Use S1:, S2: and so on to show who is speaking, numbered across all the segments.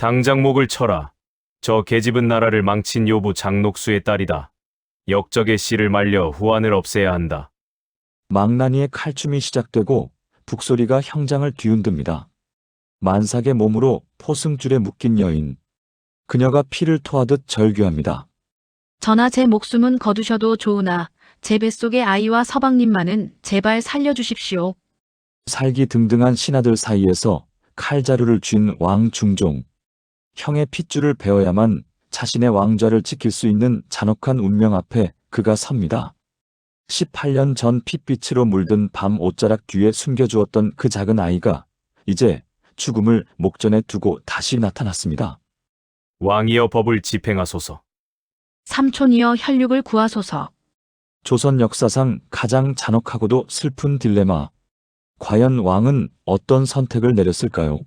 S1: 당장 목을 쳐라. 저 계집은 나라를 망친 요부 장녹수의 딸이다. 역적의 씨를 말려 후환을 없애야 한다.
S2: 망나니의 칼춤이 시작되고 북소리가 형장을 뒤흔듭니다. 만삭의 몸으로 포승줄에 묶인 여인. 그녀가 피를 토하듯 절규합니다.
S3: 전하 제 목숨은 거두셔도 좋으나 제 뱃속의 아이와 서방님만은 제발 살려주십시오.
S2: 살기 등등한 신하들 사이에서 칼자루를 쥔 왕 중종. 형의 핏줄을 베어야만 자신의 왕좌를 지킬 수 있는 잔혹한 운명 앞에 그가 섭니다. 18년 전 핏빛으로 물든 밤 옷자락 뒤에 숨겨주었던 그 작은 아이가 이제 죽음을 목전에 두고 다시 나타났습니다.
S1: 왕이여 법을 집행하소서.
S3: 삼촌이여 혈육을 구하소서.
S2: 조선 역사상 가장 잔혹하고도 슬픈 딜레마. 과연 왕은 어떤 선택을 내렸을까요?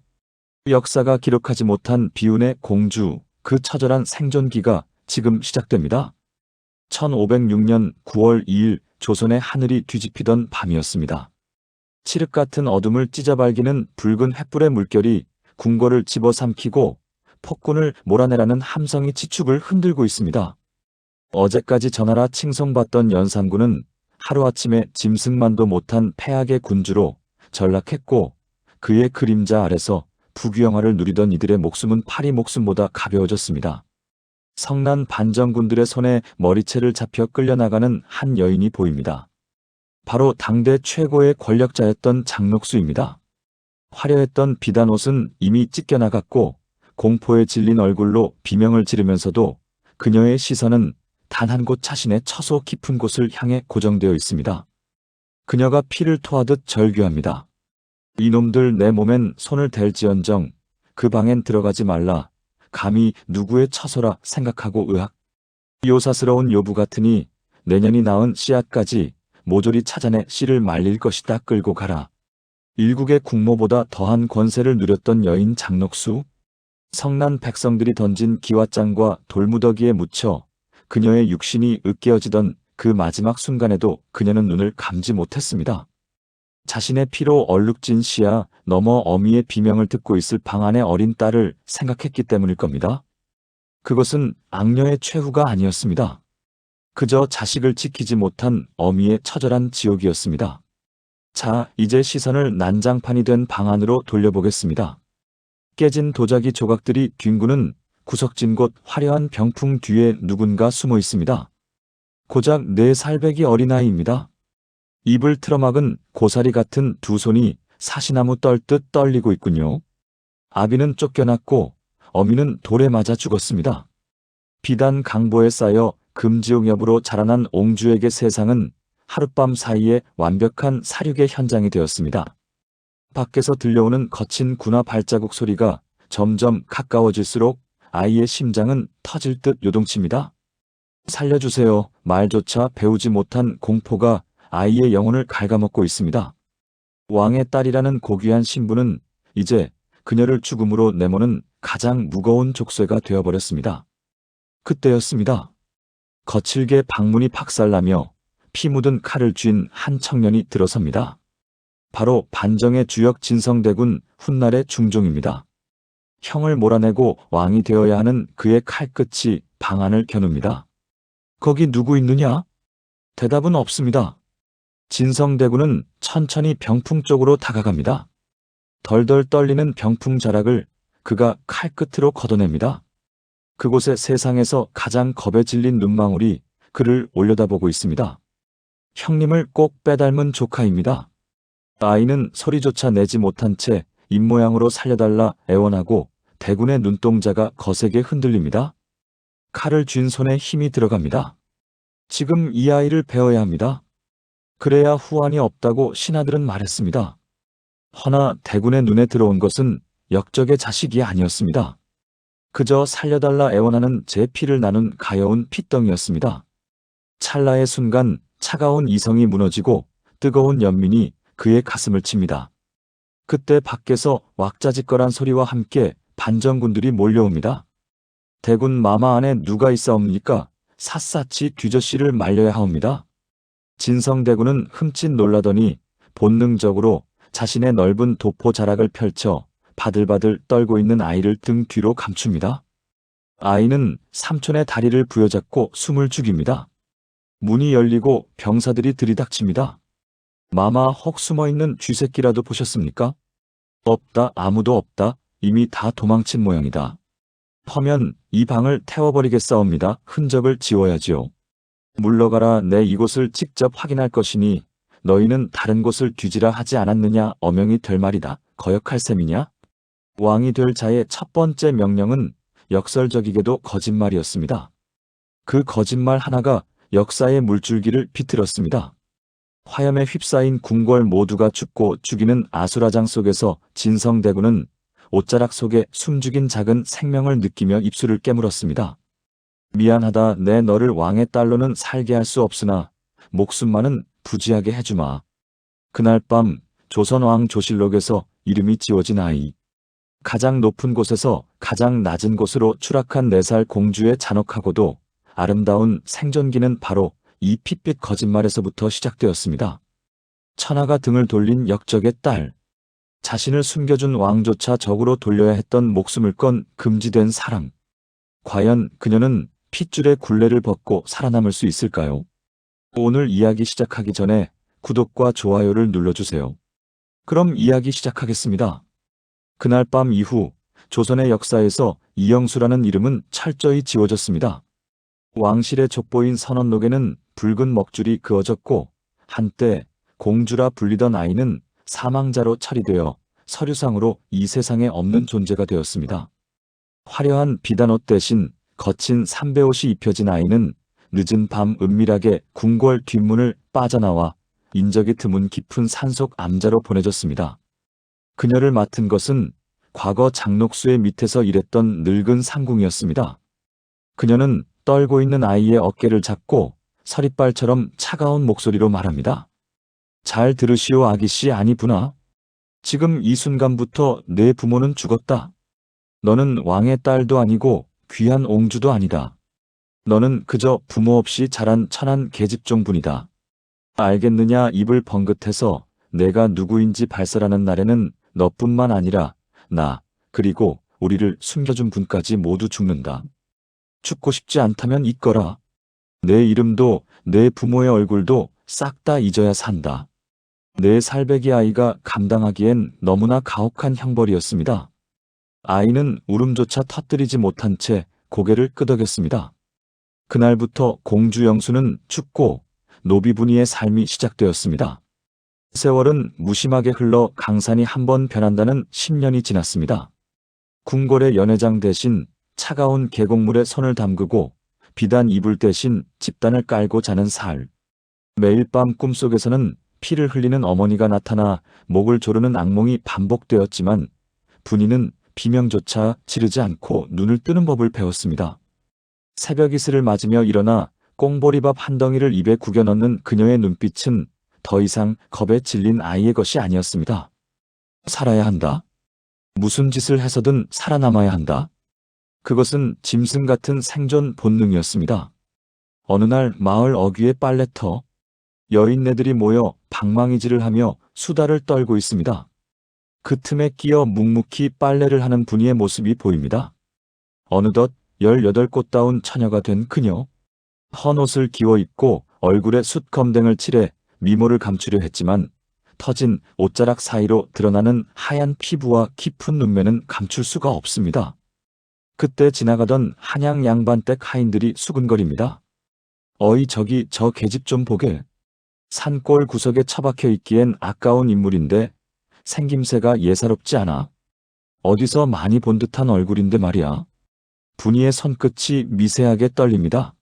S2: 역사가 기록하지 못한 비운의 공주, 그 처절한 생존기가 지금 시작됩니다. 1506년 9월 2일 조선의 하늘이 뒤집히던 밤이었습니다. 칠흑 같은 어둠을 찢어발기는 붉은 횃불의 물결이 궁궐을 집어삼키고 폭군을 몰아내라는 함성이 지축을 흔들고 있습니다. 어제까지 전하라 칭송받던 연산군은 하루아침에 짐승만도 못한 패악의 군주로 전락했고 그의 그림자 아래서 부귀영화를 누리던 이들의 목숨은 파리 목숨보다 가벼워졌습니다. 성난 반정군들의 손에 머리채를 잡혀 끌려나가는 한 여인이 보입니다. 바로 당대 최고의 권력자였던 장녹수입니다. 화려했던 비단옷은 이미 찢겨나갔고 공포에 질린 얼굴로 비명을 지르면서도 그녀의 시선은 단 한 곳 자신의 처소 깊은 곳을 향해 고정되어 있습니다. 그녀가 피를 토하듯 절규합니다. 이놈들 내 몸엔 손을 댈지언정 그 방엔 들어가지 말라. 감히 누구의 처소라 생각하고 의학. 요사스러운 요부 같으니 내년이 낳은 씨앗까지 모조리 찾아내 씨를 말릴 것이다. 끌고 가라. 일국의 국모보다 더한 권세를 누렸던 여인 장녹수. 성난 백성들이 던진 기왓장과 돌무더기에 묻혀 그녀의 육신이 으깨어지던 그 마지막 순간에도 그녀는 눈을 감지 못했습니다. 자신의 피로 얼룩진 시야 너머 어미의 비명을 듣고 있을 방 안의 어린 딸을 생각했기 때문일 겁니다. 그것은 악녀의 최후가 아니었습니다. 그저 자식을 지키지 못한 어미의 처절한 지옥이었습니다. 자, 이제 시선을 난장판이 된 방 안으로 돌려보겠습니다. 깨진 도자기 조각들이 뒹구는 구석진 곳 화려한 병풍 뒤에 누군가 숨어 있습니다. 고작 4살배기 어린아이입니다. 입을 틀어막은 고사리 같은 두 손이 사시나무 떨듯 떨리고 있군요. 아비는 쫓겨났고 어미는 돌에 맞아 죽었습니다. 비단 강보에 쌓여 금지옥엽으로 자라난 옹주에게 세상은 하룻밤 사이에 완벽한 사륙의 현장이 되었습니다. 밖에서 들려오는 거친 군화 발자국 소리가 점점 가까워질수록 아이의 심장은 터질 듯 요동칩니다. 살려주세요. 말조차 배우지 못한 공포가 아이의 영혼을 갉아먹고 있습니다. 왕의 딸이라는 고귀한 신부는 이제 그녀를 죽음으로 내모는 가장 무거운 족쇄가 되어버렸습니다. 그때였습니다. 거칠게 방문이 박살나며 피 묻은 칼을 쥔 한 청년이 들어섭니다. 바로 반정의 주역 진성대군 훗날의 중종입니다. 형을 몰아내고 왕이 되어야 하는 그의 칼끝이 방 안을 겨눕니다. 거기 누구 있느냐? 대답은 없습니다. 진성대군은 천천히 병풍 쪽으로 다가갑니다. 덜덜 떨리는 병풍 자락을 그가 칼끝으로 걷어냅니다. 그곳에 세상에서 가장 겁에 질린 눈망울이 그를 올려다보고 있습니다. 형님을 꼭 빼닮은 조카입니다. 아이는 소리조차 내지 못한 채 입모양으로 살려달라 애원하고 대군의 눈동자가 거세게 흔들립니다. 칼을 쥔 손에 힘이 들어갑니다. 지금 이 아이를 베어야 합니다. 그래야 후환이 없다고 신하들은 말했습니다. 허나 대군의 눈에 들어온 것은 역적의 자식이 아니었습니다. 그저 살려달라 애원하는 제 피를 나눈 가여운 핏덩이였습니다. 찰나의 순간 차가운 이성이 무너지고 뜨거운 연민이 그의 가슴을 칩니다. 그때 밖에서 왁자지껄한 소리와 함께 반정군들이 몰려옵니다. 대군 마마 안에 누가 있사옵니까? 샅샅이 뒤져 씨를 말려야 하옵니다. 진성대군은 흠칫 놀라더니 본능적으로 자신의 넓은 도포 자락을 펼쳐 바들바들 떨고 있는 아이를 등 뒤로 감춥니다. 아이는 삼촌의 다리를 부여잡고 숨을 죽입니다. 문이 열리고 병사들이 들이닥칩니다. 마마 혹 숨어있는 쥐새끼라도 보셨습니까? 없다, 아무도 없다. 이미 다 도망친 모양이다. 허면 이 방을 태워버리겠사옵니다. 흔적을 지워야지요. 물러가라. 내 이곳을 직접 확인할 것이니 너희는 다른 곳을 뒤지라 하지 않았느냐. 어명이 될 말이다. 거역할 셈이냐? 왕이 될 자의 첫 번째 명령은 역설적이게도 거짓말이었습니다. 그 거짓말 하나가 역사의 물줄기를 비틀었습니다. 화염에 휩싸인 궁궐 모두가 죽고 죽이는 아수라장 속에서 진성대군은 옷자락 속에 숨죽인 작은 생명을 느끼며 입술을 깨물었습니다. 미안하다. 내 너를 왕의 딸로는 살게 할 수 없으나 목숨만은 부지하게 해주마. 그날 밤 조선왕 조실록에서 이름이 지워진 아이. 가장 높은 곳에서 가장 낮은 곳으로 추락한 4살 공주의 잔혹하고도 아름다운 생존기는 바로 이 핏빛 거짓말에서부터 시작되었습니다. 천하가 등을 돌린 역적의 딸. 자신을 숨겨준 왕조차 적으로 돌려야 했던 목숨을 건 금지된 사랑. 과연 그녀는 핏줄의 굴레를 벗고 살아남을 수 있을까요? 오늘 이야기 시작하기 전에 구독과 좋아요를 눌러주세요. 그럼 이야기 시작하겠습니다. 그날 밤 이후 조선의 역사에서 이영수라는 이름은 철저히 지워졌습니다. 왕실의 족보인 선원록에는 붉은 먹줄이 그어졌고 한때 공주라 불리던 아이는 사망자로 처리되어 서류상으로 이 세상에 없는 존재가 되었습니다. 화려한 비단옷 대신 거친 삼배옷이 입혀진 아이는 늦은 밤 은밀하게 궁궐 뒷문을 빠져나와 인적이 드문 깊은 산속 암자로 보내졌습니다. 그녀를 맡은 것은 과거 장녹수의 밑에서 일했던 늙은 상궁이었습니다. 그녀는 떨고 있는 아이의 어깨를 잡고 서리빨처럼 차가운 목소리로 말합니다. 잘 들으시오 아기씨. 아니구나. 지금 이 순간부터 내 부모는 죽었다. 너는 왕의 딸도 아니고 귀한 옹주도 아니다. 너는 그저 부모 없이 자란 천한 계집종분이다. 알겠느냐? 입을 번긋해서 내가 누구인지 발설하는 날에는 너뿐만 아니라 나 그리고 우리를 숨겨준 분까지 모두 죽는다. 죽고 싶지 않다면 잊거라. 내 이름도 내 부모의 얼굴도 싹 다 잊어야 산다. 내 살배기 아이가 감당하기엔 너무나 가혹한 형벌이었습니다. 아이는 울음조차 터뜨리지 못한 채 고개를 끄덕였습니다. 그날부터 공주 영수는 죽고 노비분이의 삶이 시작되었습니다. 세월은 무심하게 흘러 강산이 한 번 변한다는 10년이 지났습니다. 궁궐의 연회장 대신 차가운 계곡물에 손을 담그고 비단 이불 대신 집단을 깔고 자는 살. 매일 밤 꿈속에서는 피를 흘리는 어머니가 나타나 목을 조르는 악몽이 반복되었지만 분이는 비명조차 지르지 않고 눈을 뜨는 법을 배웠습니다. 새벽 이슬을 맞으며 일어나 꽁보리밥 한 덩이를 입에 구겨 넣는 그녀의 눈빛은 더 이상 겁에 질린 아이의 것이 아니었습니다. 살아야 한다. 무슨 짓을 해서든 살아남아야 한다. 그것은 짐승 같은 생존 본능이었습니다. 어느 날 마을 어귀의 빨래터. 여인네들이 모여 방망이질을 하며 수다를 떨고 있습니다. 그 틈에 끼어 묵묵히 빨래를 하는 분이의 모습이 보입니다. 어느덧 18꽃다운 처녀가 된 그녀. 헌 옷을 기워 입고 얼굴에 숯검댕을 칠해 미모를 감추려 했지만 터진 옷자락 사이로 드러나는 하얀 피부와 깊은 눈매는 감출 수가 없습니다. 그때 지나가던 한양 양반댁 하인들이 수근거립니다. 어이 저기 저 계집 좀 보게. 산골 구석에 처박혀 있기엔 아까운 인물인데 생김새가 예사롭지 않아. 어디서 많이 본 듯한 얼굴인데 말이야. 분이의 손끝이 미세하게 떨립니다.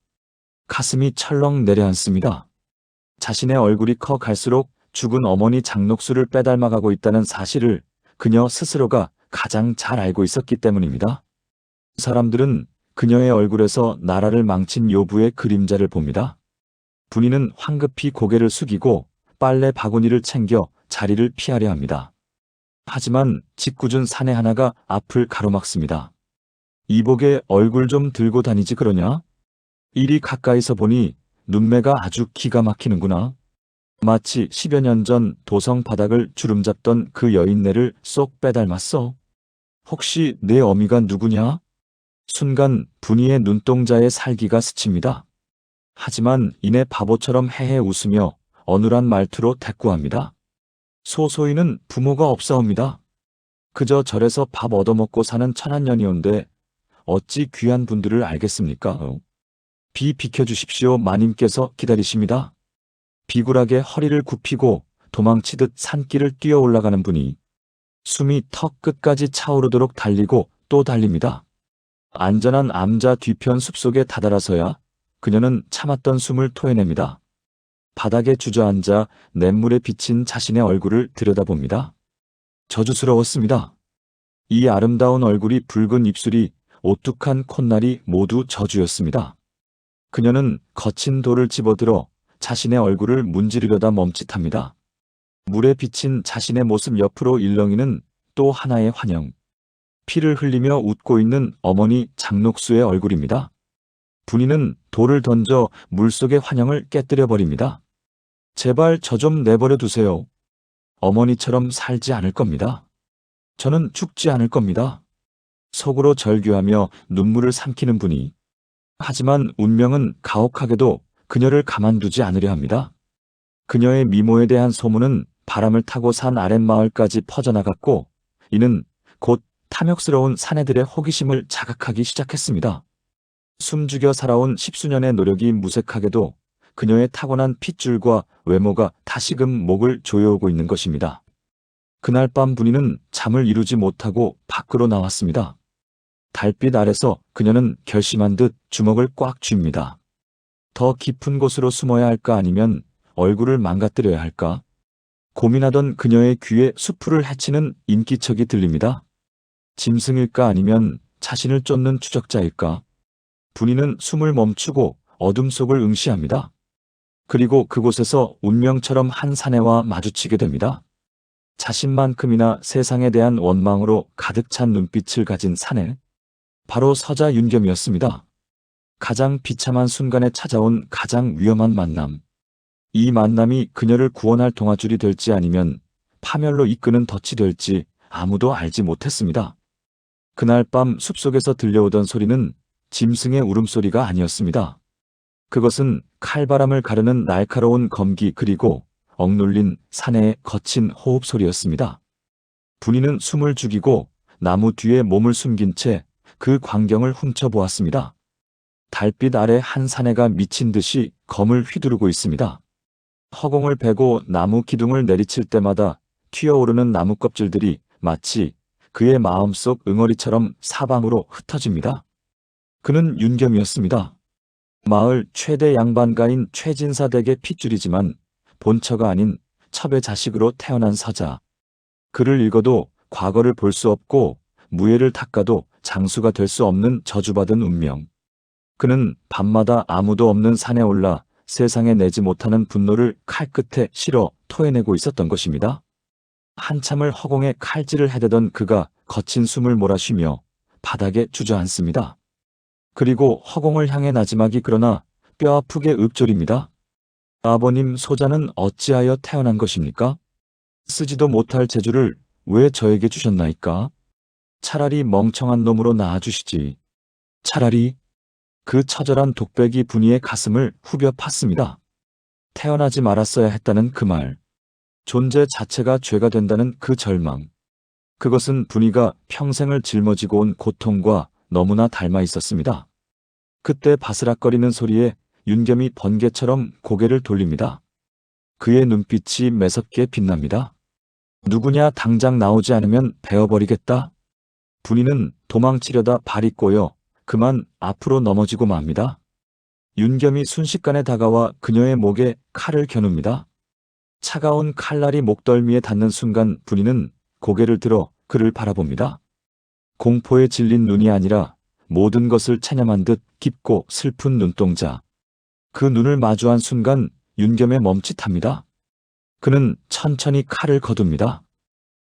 S2: 가슴이 철렁 내려앉습니다. 자신의 얼굴이 커 갈수록 죽은 어머니 장녹수를 빼닮아가고 있다는 사실을 그녀 스스로가 가장 잘 알고 있었기 때문입니다. 사람들은 그녀의 얼굴에서 나라를 망친 요부의 그림자를 봅니다. 분이는 황급히 고개를 숙이고 빨래 바구니를 챙겨 자리를 피하려 합니다. 하지만 짓궂은 사내 하나가 앞을 가로막습니다. 이복에 얼굴 좀 들고 다니지 그러냐? 이리 가까이서 보니 눈매가 아주 기가 막히는구나. 마치 10여 년 전 도성 바닥을 주름잡던 그 여인네를 쏙 빼닮았어. 혹시 내 어미가 누구냐? 순간 분이의 눈동자에 살기가 스칩니다. 하지만 이내 바보처럼 헤헤 웃으며 어눌한 말투로 대꾸합니다. 소소이는 부모가 없사옵니다. 그저 절에서 밥 얻어먹고 사는 천한년이온데 어찌 귀한 분들을 알겠습니까? 비 비켜주십시오. 마님께서 기다리십니다. 비굴하게 허리를 굽히고 도망치듯 산길을 뛰어 올라가는 분이 숨이 턱 끝까지 차오르도록 달리고 또 달립니다. 안전한 암자 뒤편 숲속에 다다라서야 그녀는 참았던 숨을 토해냅니다. 바닥에 주저앉아 냇물에 비친 자신의 얼굴을 들여다봅니다. 저주스러웠습니다. 이 아름다운 얼굴이, 붉은 입술이, 오뚝한 콧날이 모두 저주였습니다. 그녀는 거친 돌을 집어들어 자신의 얼굴을 문지르려다 멈칫합니다. 물에 비친 자신의 모습 옆으로 일렁이는 또 하나의 환영. 피를 흘리며 웃고 있는 어머니 장녹수의 얼굴입니다. 분이는 돌을 던져 물속의 환영을 깨뜨려 버립니다. 제발 저 좀 내버려 두세요. 어머니처럼 살지 않을 겁니다. 저는 죽지 않을 겁니다. 속으로 절규하며 눈물을 삼키는 분이. 하지만 운명은 가혹하게도 그녀를 가만두지 않으려 합니다. 그녀의 미모에 대한 소문은 바람을 타고 산 아랫마을까지 퍼져나갔고, 이는 곧 탐욕스러운 사내들의 호기심을 자극하기 시작했습니다. 숨죽여 살아온 십수년의 노력이 무색하게도 그녀의 타고난 핏줄과 외모가 다시금 목을 조여오고 있는 것입니다. 그날 밤 분이는 잠을 이루지 못하고 밖으로 나왔습니다. 달빛 아래서 그녀는 결심한 듯 주먹을 꽉 쥡니다. 더 깊은 곳으로 숨어야 할까, 아니면 얼굴을 망가뜨려야 할까? 고민하던 그녀의 귀에 수풀을 헤치는 인기척이 들립니다. 짐승일까, 아니면 자신을 쫓는 추적자일까? 분이는 숨을 멈추고 어둠 속을 응시합니다. 그리고 그곳에서 운명처럼 한 사내와 마주치게 됩니다. 자신만큼이나 세상에 대한 원망으로 가득 찬 눈빛을 가진 사내. 바로 서자 윤겸이었습니다. 가장 비참한 순간에 찾아온 가장 위험한 만남. 이 만남이 그녀를 구원할 동아줄이 될지, 아니면 파멸로 이끄는 덫이 될지 아무도 알지 못했습니다. 그날 밤 숲속에서 들려오던 소리는 짐승의 울음소리가 아니었습니다. 그것은 칼바람을 가르는 날카로운 검기, 그리고 억눌린 사내의 거친 호흡 소리였습니다. 분이는 숨을 죽이고 나무 뒤에 몸을 숨긴 채 그 광경을 훔쳐보았습니다. 달빛 아래 한 사내가 미친 듯이 검을 휘두르고 있습니다. 허공을 베고 나무 기둥을 내리칠 때마다 튀어오르는 나무 껍질들이 마치 그의 마음속 응어리처럼 사방으로 흩어집니다. 그는 윤겸이었습니다. 마을 최대 양반가인 최진사 댁의 핏줄이지만 본처가 아닌 첩의 자식으로 태어난 서자. 글을 읽어도 과거를 볼 수 없고 무예를 닦아도 장수가 될 수 없는 저주받은 운명. 그는 밤마다 아무도 없는 산에 올라 세상에 내지 못하는 분노를 칼끝에 실어 토해내고 있었던 것입니다. 한참을 허공에 칼질을 해대던 그가 거친 숨을 몰아쉬며 바닥에 주저앉습니다. 그리고 허공을 향해 나지막이 그러나 뼈아프게 읊조립니다. 아버님, 소자는 어찌하여 태어난 것입니까? 쓰지도 못할 재주를 왜 저에게 주셨나이까? 차라리 멍청한 놈으로 낳아주시지. 차라리. 그 처절한 독백이 분이의 가슴을 후벼 팠습니다. 태어나지 말았어야 했다는 그 말. 존재 자체가 죄가 된다는 그 절망. 그것은 분이가 평생을 짊어지고 온 고통과 너무나 닮아 있었습니다. 그때 바스락거리는 소리에 윤겸이 번개처럼 고개를 돌립니다. 그의 눈빛이 매섭게 빛납니다. 누구냐, 당장 나오지 않으면 베어버리겠다. 분이는 도망치려다 발이 꼬여 그만 앞으로 넘어지고 맙니다. 윤겸이 순식간에 다가와 그녀의 목에 칼을 겨눕니다. 차가운 칼날이 목덜미에 닿는 순간 분이는 고개를 들어 그를 바라봅니다. 공포에 질린 눈이 아니라 모든 것을 체념한 듯 깊고 슬픈 눈동자. 그 눈을 마주한 순간 윤겸의 멈칫합니다. 그는 천천히 칼을 거둡니다.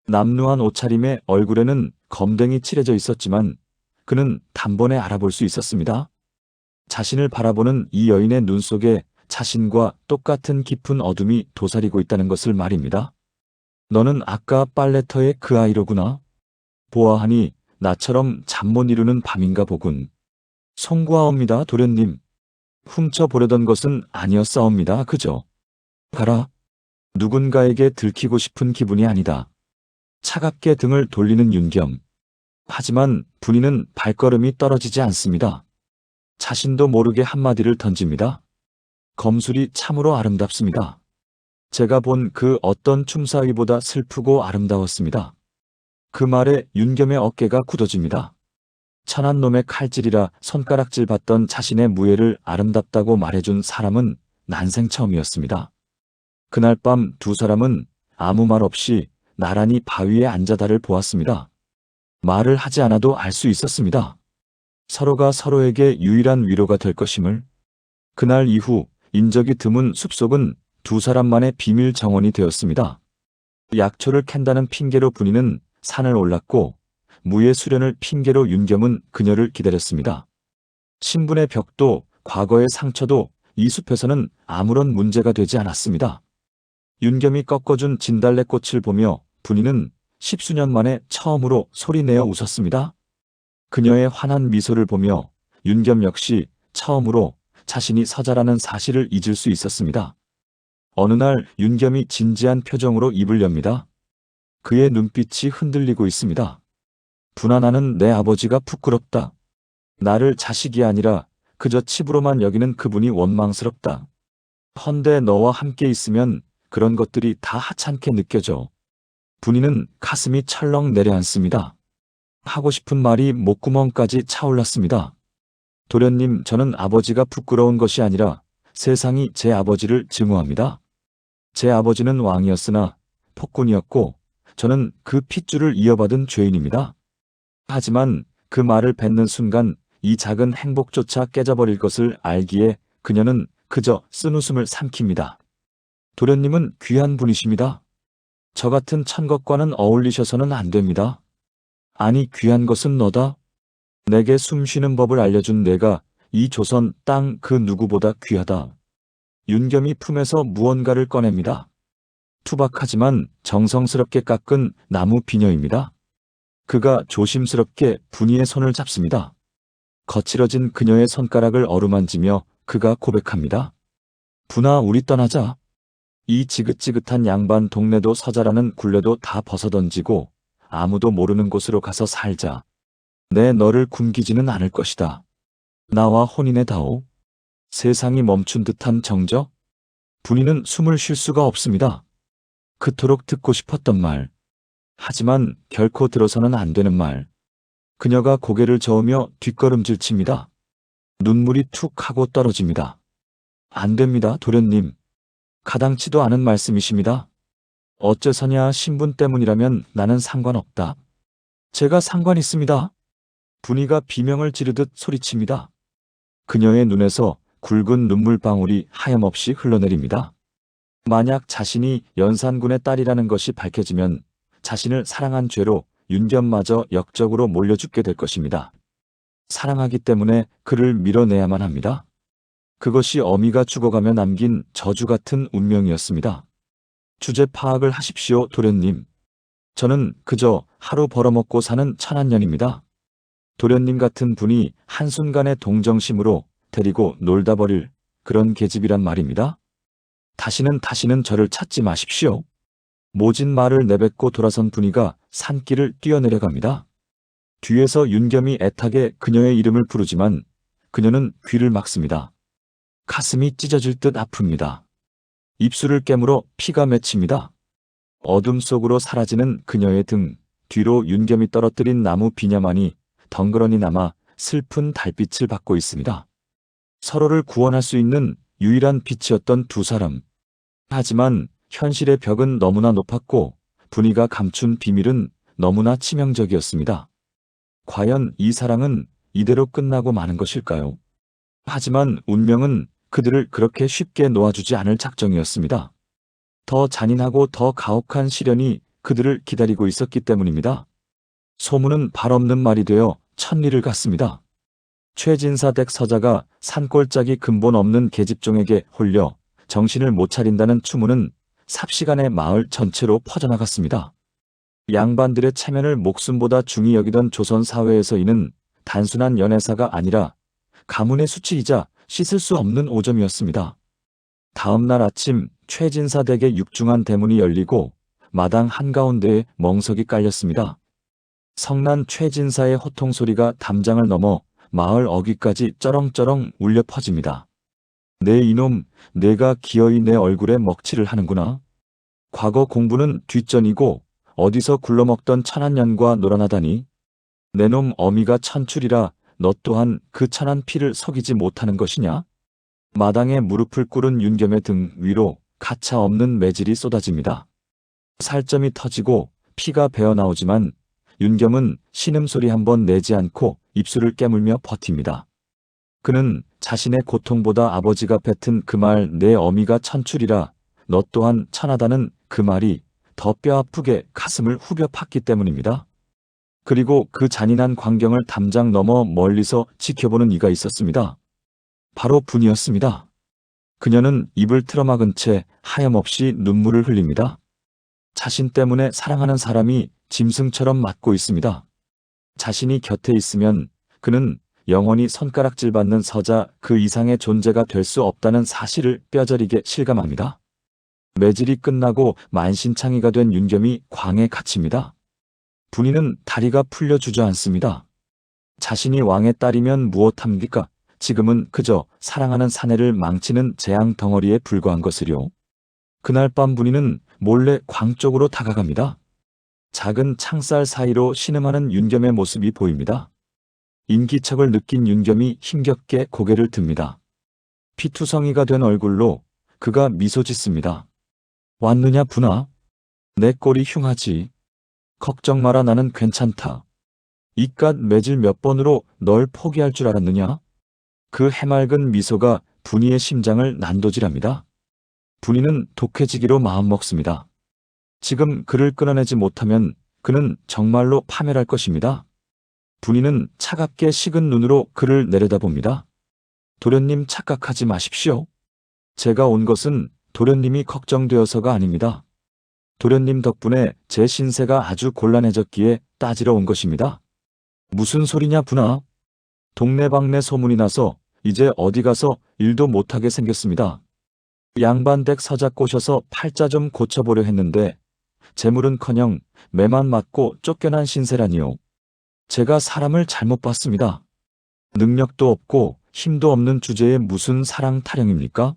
S2: 남루한 옷차림에 얼굴에는 검댕이 칠해져 있었지만 그는 단번에 알아볼 수 있었습니다. 자신을 바라보는 이 여인의 눈 속에 자신과 똑같은 깊은 어둠이 도사리고 있다는 것을 말입니다. 너는 아까 빨래터의 그 아이로구나. 보아하니 나처럼 잠 못 이루는 밤인가 보군. 송구하옵니다, 도련님. 훔쳐보려던 것은 아니었사옵니다, 그저. 가라. 누군가에게 들키고 싶은 기분이 아니다. 차갑게 등을 돌리는 윤겸. 하지만 분이는 발걸음이 떨어지지 않습니다. 자신도 모르게 한마디를 던집니다. 검술이 참으로 아름답습니다. 제가 본 그 어떤 춤사위보다 슬프고 아름다웠습니다. 그 말에 윤겸의 어깨가 굳어집니다. 천한 놈의 칼질이라 손가락질 받던 자신의 무예를 아름답다고 말해준 사람은 난생 처음이었습니다. 그날 밤 두 사람은 아무 말 없이 나란히 바위에 앉아 달을 보았습니다. 말을 하지 않아도 알 수 있었습니다. 서로가 서로에게 유일한 위로가 될 것임을. 그날 이후 인적이 드문 숲속은 두 사람만의 비밀 정원이 되었습니다. 약초를 캔다는 핑계로 분이는 산을 올랐고 무예 수련을 핑계로 윤겸은 그녀를 기다렸습니다. 신분의 벽도 과거의 상처도 이 숲에서는 아무런 문제가 되지 않았습니다. 윤겸이 꺾어준 진달래꽃을 보며 분이는 10수년 만에 처음으로 소리내어 웃었습니다. 그녀의 환한 미소를 보며 윤겸 역시 처음으로 자신이 서자라는 사실을 잊을 수 있었습니다. 어느 날 윤겸이 진지한 표정으로 입을 엽니다. 그의 눈빛이 흔들리고 있습니다. 분아, 나는 내 아버지가 부끄럽다. 나를 자식이 아니라 그저 칩으로만 여기는 그분이 원망스럽다. 헌데 너와 함께 있으면 그런 것들이 다 하찮게 느껴져. 분이는 가슴이 철렁 내려앉습니다. 하고 싶은 말이 목구멍까지 차올랐습니다. 도련님, 저는 아버지가 부끄러운 것이 아니라 세상이 제 아버지를 증오합니다. 제 아버지는 왕이었으나 폭군이었고 저는 그 핏줄을 이어받은 죄인입니다. 하지만 그 말을 뱉는 순간 이 작은 행복조차 깨져버릴 것을 알기에 그녀는 그저 쓴웃음을 삼킵니다. 도련님은 귀한 분이십니다. 저 같은 천것과는 어울리셔서는 안 됩니다. 아니, 귀한 것은 너다. 내게 숨쉬는 법을 알려준 내가 이 조선 땅 그 누구보다 귀하다. 윤겸이 품에서 무언가를 꺼냅니다. 투박하지만 정성스럽게 깎은 나무 비녀입니다. 그가 조심스럽게 분이의 손을 잡습니다. 거칠어진 그녀의 손가락을 어루만지며 그가 고백합니다. 분아, 우리 떠나자. 이 지긋지긋한 양반 동네도 서자라는 굴레도 다 벗어던지고 아무도 모르는 곳으로 가서 살자. 내 너를 굶기지는 않을 것이다. 나와 혼인해다오. 세상이 멈춘 듯한 정적? 분이는 숨을 쉴 수가 없습니다. 그토록 듣고 싶었던 말. 하지만 결코 들어서는 안 되는 말. 그녀가 고개를 저으며 뒷걸음질 칩니다. 눈물이 툭 하고 떨어집니다. 안 됩니다, 도련님. 가당치도 않은 말씀이십니다. 어째서냐, 신분 때문이라면 나는 상관없다. 제가 상관 있습니다. 분이가 비명을 지르듯 소리칩니다. 그녀의 눈에서 굵은 눈물방울이 하염없이 흘러내립니다. 만약 자신이 연산군의 딸이라는 것이 밝혀지면 자신을 사랑한 죄로 윤겸마저 역적으로 몰려 죽게 될 것입니다. 사랑하기 때문에 그를 밀어내야만 합니다. 그것이 어미가 죽어가며 남긴 저주 같은 운명이었습니다. 주제 파악을 하십시오, 도련님. 저는 그저 하루 벌어먹고 사는 천한년입니다. 도련님 같은 분이 한순간의 동정심으로 데리고 놀다 버릴 그런 계집이란 말입니다. 다시는 저를 찾지 마십시오. 모진 말을 내뱉고 돌아선 분이가 산길을 뛰어내려갑니다. 뒤에서 윤겸이 애타게 그녀의 이름을 부르지만 그녀는 귀를 막습니다. 가슴이 찢어질 듯 아픕니다. 입술을 깨물어 피가 맺힙니다. 어둠 속으로 사라지는 그녀의 등 뒤로 윤겸이 떨어뜨린 나무 비녀만이 덩그러니 남아 슬픈 달빛을 받고 있습니다. 서로를 구원할 수 있는 유일한 빛이었던 두 사람. 하지만 현실의 벽은 너무나 높았고 분이가 감춘 비밀은 너무나 치명적이었습니다. 과연 이 사랑은 이대로 끝나고 마는 것일까요? 하지만 운명은 그들을 그렇게 쉽게 놓아주지 않을 작정이었습니다. 더 잔인하고 더 가혹한 시련이 그들을 기다리고 있었기 때문입니다. 소문은 발없는 말이 되어 천리를 갔습니다. 최진사 댁 서자가 산골짜기 근본 없는 계집종에게 홀려 정신을 못 차린다는 추문은 삽시간에 마을 전체로 퍼져나갔습니다. 양반들의 체면을 목숨보다 중히 여기던 조선 사회에서 이는 단순한 연애사가 아니라 가문의 수치이자 씻을 수 없는 오점이었습니다. 다음 날 아침 최진사 댁의 육중한 대문이 열리고 마당 한가운데에 멍석이 깔렸습니다. 성난 최진사의 호통 소리가 담장을 넘어 마을 어귀까지 쩌렁쩌렁 울려 퍼집니다. 내 이놈, 내가 기어이 내 얼굴에 먹칠을 하는구나. 과거 공부는 뒷전이고 어디서 굴러먹던 천한년과 놀아나다니. 내 놈 어미가 천출이라 너 또한 그 천한 피를 속이지 못하는 것이냐? 마당에 무릎을 꿇은 윤겸의 등 위로 가차 없는 매질이 쏟아집니다. 살점이 터지고 피가 배어나오지만 윤겸은 신음소리 한번 내지 않고 입술을 깨물며 버팁니다. 그는 자신의 고통보다 아버지가 뱉은 그 말 내 어미가 천출이라 너 또한 천하다는 그 말이 더 뼈아프게 가슴을 후벼 팠기 때문입니다. 그리고 그 잔인한 광경을 담장 넘어 멀리서 지켜보는 이가 있었습니다. 바로 분이었습니다. 그녀는 입을 틀어막은 채 하염없이 눈물을 흘립니다. 자신 때문에 사랑하는 사람이 짐승처럼 맞고 있습니다. 자신이 곁에 있으면 그는 영원히 손가락질 받는 서자 그 이상의 존재가 될 수 없다는 사실을 뼈저리게 실감합니다. 매질이 끝나고 만신창이가 된 윤겸이 광에 갇힙니다. 분이는 다리가 풀려 주저앉습니다. 자신이 왕의 딸이면 무엇합니까? 지금은 그저 사랑하는 사내를 망치는 재앙 덩어리에 불과한 것을요. 그날 밤 분이는 몰래 광 쪽으로 다가갑니다. 작은 창살 사이로 신음하는 윤겸의 모습이 보입니다. 인기척을 느낀 윤겸이 힘겹게 고개를 듭니다. 피투성이가 된 얼굴로 그가 미소 짓습니다. 왔느냐 분아? 내 꼴이 흉하지. 걱정 마라 나는 괜찮다. 이깟 매질 몇 번으로 널 포기할 줄 알았느냐? 그 해맑은 미소가 분이의 심장을 난도질합니다. 분이는 독해지기로 마음먹습니다. 지금 그를 끊어내지 못하면 그는 정말로 파멸할 것입니다. 분이는 차갑게 식은 눈으로 그를 내려다봅니다. 도련님 착각하지 마십시오. 제가 온 것은 도련님이 걱정되어서가 아닙니다. 도련님 덕분에 제 신세가 아주 곤란해졌기에 따지러 온 것입니다. 무슨 소리냐 분아? 동네방네 소문이 나서 이제 어디 가서 일도 못하게 생겼습니다. 양반댁 서자 꼬셔서 팔자 좀 고쳐보려 했는데 재물은커녕 매만 맞고 쫓겨난 신세라니요. 제가 사람을 잘못 봤습니다. 능력도 없고 힘도 없는 주제에 무슨 사랑 타령입니까?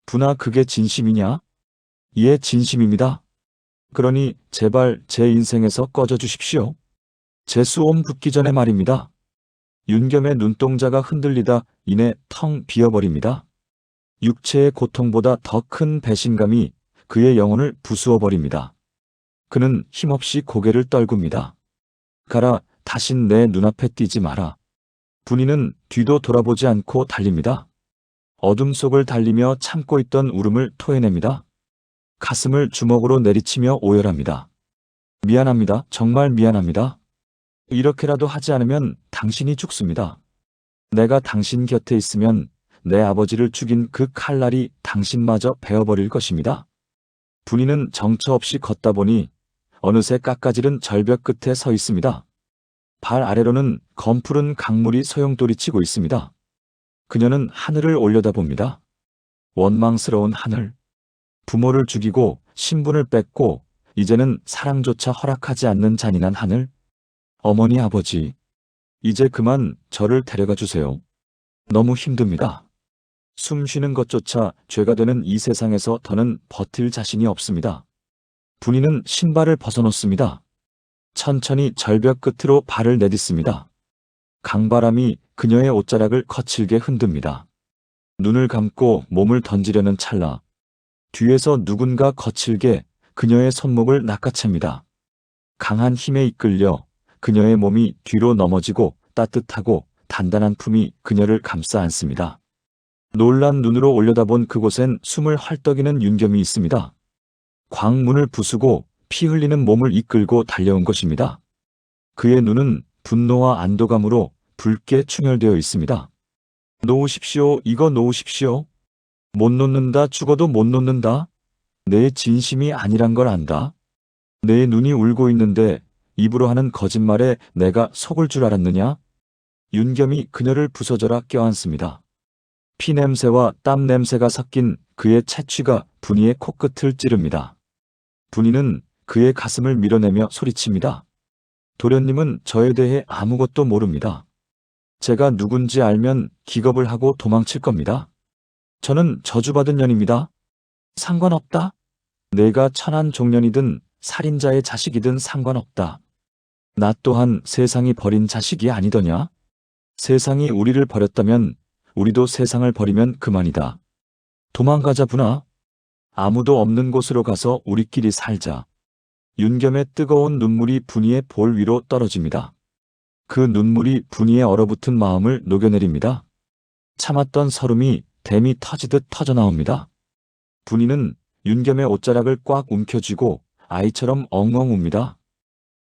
S2: 분아 그게 진심이냐? 예, 진심입니다. 그러니 제발 제 인생에서 꺼져 주십시오. 제 수옴 붙기 전에 말입니다. 윤겸의 눈동자가 흔들리다 이내 텅 비어버립니다. 육체의 고통보다 더 큰 배신감이 그의 영혼을 부수어버립니다. 그는 힘없이 고개를 떨굽니다. 가라, 다신 내 눈앞에 띄지 마라. 분이는 뒤도 돌아보지 않고 달립니다. 어둠 속을 달리며 참고 있던 울음을 토해냅니다. 가슴을 주먹으로 내리치며 오열합니다. 미안합니다. 정말 미안합니다. 이렇게라도 하지 않으면 당신이 죽습니다. 내가 당신 곁에 있으면 내 아버지를 죽인 그 칼날이 당신마저 베어버릴 것입니다. 분이는 정처 없이 걷다 보니 어느새 깎아지른 절벽 끝에 서 있습니다. 발 아래로는 검푸른 강물이 소용돌이치고 있습니다. 그녀는 하늘을 올려다봅니다. 원망스러운 하늘. 부모를 죽이고 신분을 뺏고 이제는 사랑조차 허락하지 않는 잔인한 하늘. 어머니 아버지, 이제 그만 저를 데려가 주세요. 너무 힘듭니다. 숨 쉬는 것조차 죄가 되는 이 세상에서 더는 버틸 자신이 없습니다. 분이는 신발을 벗어놓습니다. 천천히 절벽 끝으로 발을 내딛습니다. 강바람이 그녀의 옷자락을 거칠게 흔듭니다. 눈을 감고 몸을 던지려는 찰나 뒤에서 누군가 거칠게 그녀의 손목을 낚아챕니다. 강한 힘에 이끌려 그녀의 몸이 뒤로 넘어지고 따뜻하고 단단한 품이 그녀를 감싸 안습니다. 놀란 눈으로 올려다본 그곳엔 숨을 헐떡이는 윤겸이 있습니다. 광문을 부수고 피 흘리는 몸을 이끌고 달려온 것입니다. 그의 눈은 분노와 안도감으로 붉게 충혈되어 있습니다. 놓으십시오. 이거 놓으십시오. 못 놓는다. 죽어도 못 놓는다. 내 진심이 아니란 걸 안다. 내 눈이 울고 있는데 입으로 하는 거짓말에 내가 속을 줄 알았느냐? 윤겸이 그녀를 부서져라 껴안습니다. 피냄새와 땀 냄새가 섞인 그의 채취가 분이의 코끝을 찌릅니다. 분이는 그의 가슴을 밀어내며 소리칩니다. 도련님은 저에 대해 아무것도 모릅니다. 제가 누군지 알면 기겁을 하고 도망칠 겁니다. 저는 저주받은 년입니다. 상관없다. 내가 천한 종년이든 살인자의 자식이든 상관없다. 나 또한 세상이 버린 자식이 아니더냐? 세상이 우리를 버렸다면 우리도 세상을 버리면 그만이다. 도망가자 분아. 아무도 없는 곳으로 가서 우리끼리 살자. 윤겸의 뜨거운 눈물이 분이의 볼 위로 떨어집니다. 그 눈물이 분이의 얼어붙은 마음을 녹여내립니다. 참았던 설움이 댐이 터지듯 터져나옵니다. 분이는 윤겸의 옷자락을 꽉 움켜쥐고 아이처럼 엉엉 웁니다.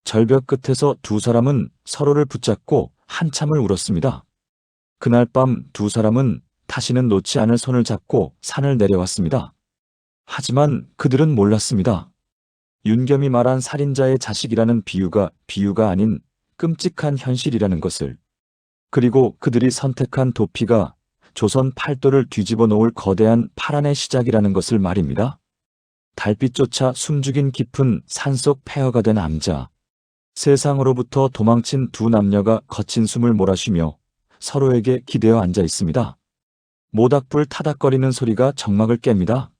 S2: 절벽 끝에서 두 사람은 서로를 붙잡고 한참을 울었습니다. 그날 밤 두 사람은 다시는 놓지 않을 손을 잡고 산을 내려왔습니다. 하지만 그들은 몰랐습니다. 윤겸이 말한 살인자의 자식이라는 비유가 아닌 끔찍한 현실이라는 것을. 그리고 그들이 선택한 도피가 조선 팔도를 뒤집어 놓을 거대한 파란의 시작이라는 것을 말입니다. 달빛조차 숨죽인 깊은 산속 폐허가 된 암자. 세상으로부터 도망친 두 남녀가 거친 숨을 몰아쉬며 서로에게 기대어 앉아 있습니다. 모닥불 타닥거리는 소리가 정막을 깹니다.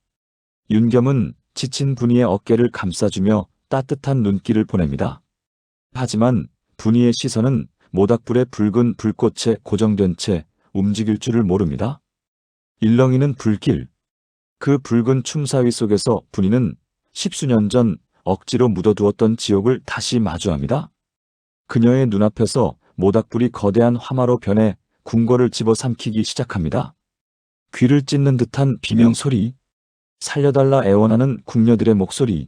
S2: 윤겸은 지친 분이의 어깨를 감싸주며 따뜻한 눈길을 보냅니다. 하지만 분이의 시선은 모닥불의 붉은 불꽃에 고정된 채 움직일 줄을 모릅니다. 일렁이는 불길. 그 붉은 춤사위 속에서 분이는 십수년 전 억지로 묻어두었던 지옥을 다시 마주합니다. 그녀의 눈앞에서 모닥불이 거대한 화마로 변해 궁궐을 집어삼키기 시작합니다. 귀를 찢는 듯한 비명소리, 살려달라 애원하는 궁녀들의 목소리,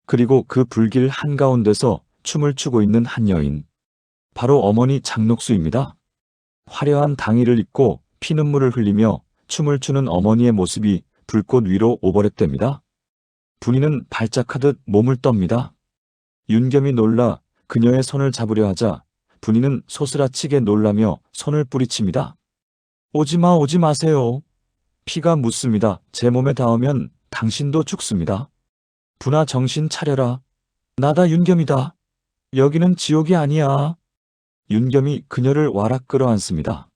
S2: 그리고 그 불길 한가운데서 춤을 추고 있는 한 여인. 바로 어머니 장녹수입니다. 화려한 당의를 입고 피눈물을 흘리며 춤을 추는 어머니의 모습이 불꽃 위로 오버랩됩니다. 분이는 발작하듯 몸을 떱니다. 윤겸이 놀라 그녀의 손을 잡으려 하자 분이는 소스라치게 놀라며 손을 뿌리칩니다. 오지마, 오지 마세요. 피가 묻습니다. 제 몸에 닿으면 당신도 죽습니다. 분아, 정신 차려라. 나다 윤겸이다. 여기는 지옥이 아니야. 윤겸이 그녀를 와락 끌어안습니다.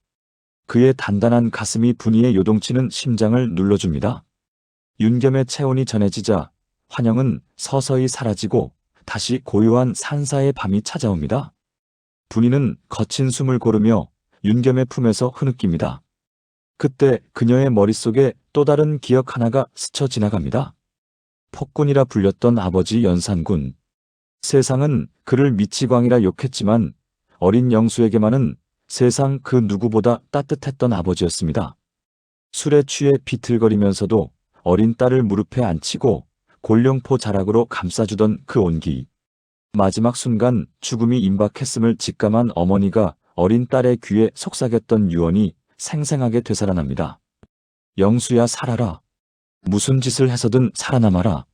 S2: 그의 단단한 가슴이 분이의 요동치는 심장을 눌러줍니다. 윤겸의 체온이 전해지자 환영은 서서히 사라지고 다시 고요한 산사의 밤이 찾아옵니다. 분이는 거친 숨을 고르며 윤겸의 품에서 흐느낍니다. 그때 그녀의 머릿속에 또 다른 기억 하나가 스쳐 지나갑니다. 폭군이라 불렸던 아버지 연산군. 세상은 그를 미치광이라 욕했지만 어린 영수에게만은 세상 그 누구보다 따뜻했던 아버지였습니다. 술에 취해 비틀거리면서도 어린 딸을 무릎에 앉히고 골룡포 자락으로 감싸주던 그 온기. 마지막 순간 죽음이 임박했음을 직감한 어머니가 어린 딸의 귀에 속삭였던 유언이 생생하게 되살아납니다. 영수야, 살아라. 무슨 짓을 해서든 살아남아라.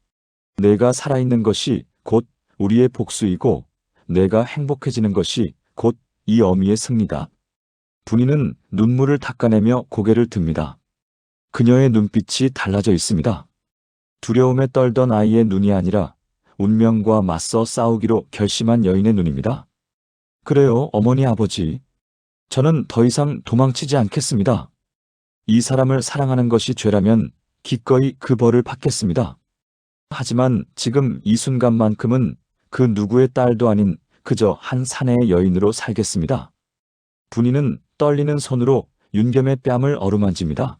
S2: 내가 살아있는 것이 곧 우리의 복수이고 내가 행복해지는 것이 곧 이 어미의 승리다. 분이는 눈물을 닦아내며 고개를 듭니다. 그녀의 눈빛이 달라져 있습니다. 두려움에 떨던 아이의 눈이 아니라 운명과 맞서 싸우기로 결심한 여인의 눈입니다. 그래요, 어머니, 아버지. 저는 더 이상 도망치지 않겠습니다. 이 사람을 사랑하는 것이 죄라면 기꺼이 그 벌을 받겠습니다. 하지만 지금 이 순간만큼은 그 누구의 딸도 아닌 그저 한 사내의 여인으로 살겠습니다. 분이는 떨리는 손으로 윤겸의 뺨을 어루만집니다.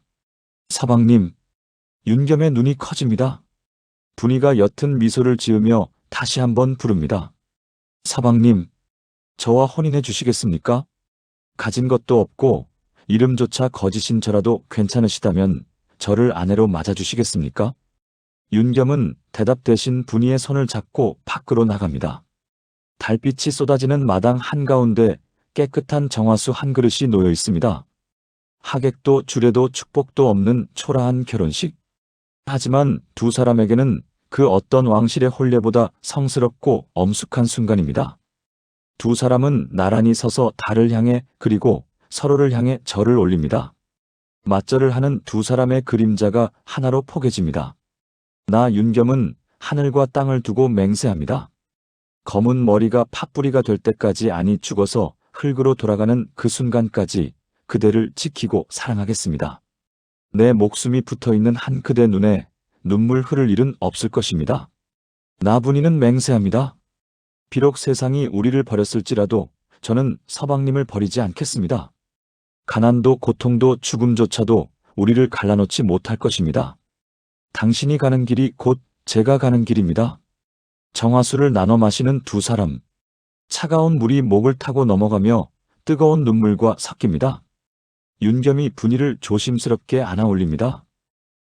S2: 서방님. 윤겸의 눈이 커집니다. 분이가 옅은 미소를 지으며 다시 한번 부릅니다. 서방님, 저와 혼인해 주시겠습니까? 가진 것도 없고 이름조차 거짓인 저라도 괜찮으시다면 저를 아내로 맞아주시겠습니까? 윤겸은 대답 대신 분이의 손을 잡고 밖으로 나갑니다. 달빛이 쏟아지는 마당 한가운데 깨끗한 정화수 한 그릇이 놓여 있습니다. 하객도 주례도 축복도 없는 초라한 결혼식. 하지만 두 사람에게는 그 어떤 왕실의 혼례보다 성스럽고 엄숙한 순간입니다. 두 사람은 나란히 서서 달을 향해 그리고 서로를 향해 절을 올립니다. 맞절을 하는 두 사람의 그림자가 하나로 포개집니다. 나 윤겸은 하늘과 땅을 두고 맹세합니다. 검은 머리가 팥뿌리가 될 때까지 아니 죽어서 흙으로 돌아가는 그 순간까지 그대를 지키고 사랑하겠습니다. 내 목숨이 붙어있는 한 그대 눈에 눈물 흐를 일은 없을 것입니다. 나분이는 맹세합니다. 비록 세상이 우리를 버렸을지라도 저는 서방님을 버리지 않겠습니다. 가난도 고통도 죽음조차도 우리를 갈라놓지 못할 것입니다. 당신이 가는 길이 곧 제가 가는 길입니다. 정화수를 나눠 마시는 두 사람. 차가운 물이 목을 타고 넘어가며 뜨거운 눈물과 섞입니다. 윤겸이 분이를 조심스럽게 안아 올립니다.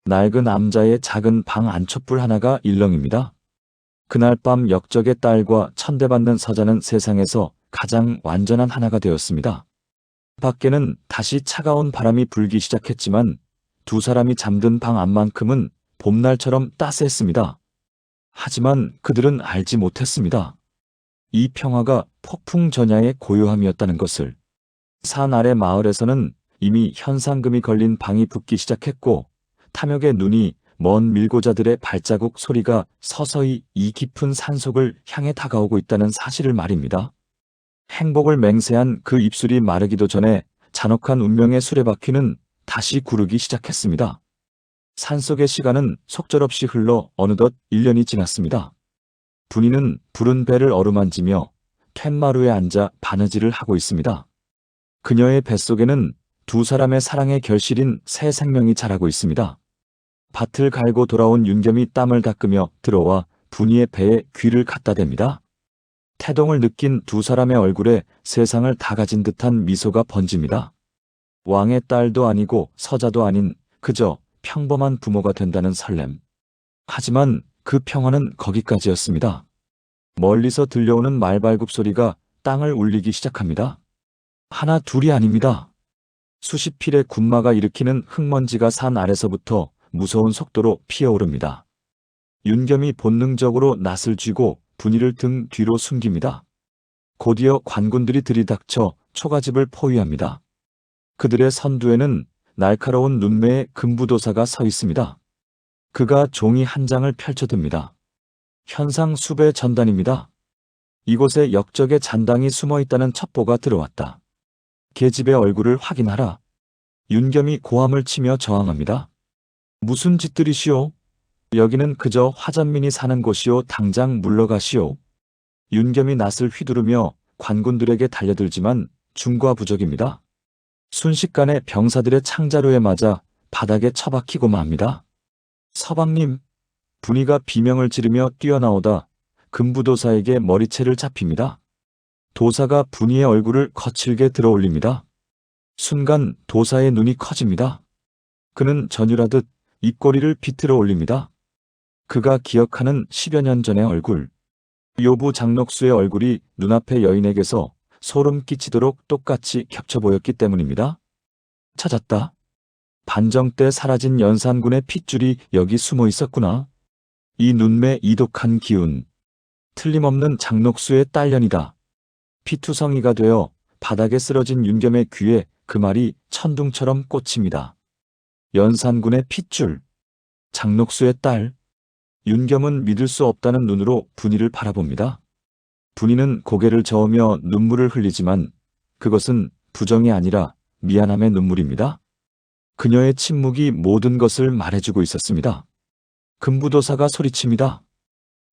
S2: 낡은 암자의 작은 방 안촛불 하나가 일렁입니다. 그날 밤 역적의 딸과 천대받는 서자는 세상에서 가장 완전한 하나가 되었습니다. 밖에는 다시 차가운 바람이 불기 시작했지만 두 사람이 잠든 방 안만큼은 봄날처럼 따스했습니다. 하지만 그들은 알지 못했습니다. 이 평화가 폭풍 전야의 고요함이었다는 것을. 산 아래 마을에서는 이미 현상금이 걸린 방이 붙기 시작했고 탐욕의 눈이 먼 밀고자들의 발자국 소리가 서서히 이 깊은 산속을 향해 다가오고 있다는 사실을 말입니다. 행복을 맹세한 그 입술이 마르기도 전에 잔혹한 운명의 수레바퀴는 다시 구르기 시작했습니다. 산속의 시간은 속절없이 흘러 어느덧 1년이 지났습니다. 분이는 부른 배를 어루만지며 툇마루에 앉아 바느질을 하고 있습니다. 그녀의 뱃속에는 두 사람의 사랑의 결실인 새 생명이 자라고 있습니다. 밭을 갈고 돌아온 윤겸이 땀을 닦으며 들어와 분이의 배에 귀를 갖다 댑니다. 태동을 느낀 두 사람의 얼굴에 세상을 다 가진 듯한 미소가 번집니다. 왕의 딸도 아니고 서자도 아닌 그저 평범한 부모가 된다는 설렘. 하지만 그 평화는 거기까지였습니다. 멀리서 들려오는 말발굽 소리가 땅을 울리기 시작합니다. 하나 둘이 아닙니다. 수십 필의 군마가 일으키는 흙먼지가 산 아래서부터 무서운 속도로 피어오릅니다. 윤겸이 본능적으로 낯을 쥐고 분이를 등 뒤로 숨깁니다. 곧이어 관군들이 들이닥쳐 초가집을 포위합니다. 그들의 선두에는 날카로운 눈매의 금부도사가 서 있습니다. 그가 종이 한 장을 펼쳐듭니다. 현상 수배 전단입니다. 이곳에 역적의 잔당이 숨어 있다는 첩보가 들어왔다. 계집의 얼굴을 확인하라. 윤겸이 고함을 치며 저항합니다. 무슨 짓들이시오? 여기는 그저 화전민이 사는 곳이오. 당장 물러가시오. 윤겸이 낯을 휘두르며 관군들에게 달려들지만 중과부적입니다. 순식간에 병사들의 창자루에 맞아 바닥에 처박히고 맙니다. 서방님, 분이가 비명을 지르며 뛰어나오다 금부도사에게 머리채를 잡힙니다. 도사가 분이의 얼굴을 거칠게 들어올립니다. 순간 도사의 눈이 커집니다. 그는 전율하듯 입꼬리를 비틀어 올립니다. 그가 기억하는 10여 년 전의 얼굴. 요부 장록수의 얼굴이 눈앞의 여인에게서 소름 끼치도록 똑같이 겹쳐 보였기 때문입니다. 찾았다. 반정 때 사라진 연산군의 핏줄이 여기 숨어 있었구나. 이 눈매 이독한 기운. 틀림없는 장록수의 딸년이다. 피투성이가 되어 바닥에 쓰러진 윤겸의 귀에 그 말이 천둥처럼 꽂힙니다. 연산군의 핏줄. 장록수의 딸. 윤겸은 믿을 수 없다는 눈으로 분이를 바라봅니다. 분이는 고개를 저으며 눈물을 흘리지만 그것은 부정이 아니라 미안함의 눈물입니다. 그녀의 침묵이 모든 것을 말해주고 있었습니다. 금부도사가 소리칩니다.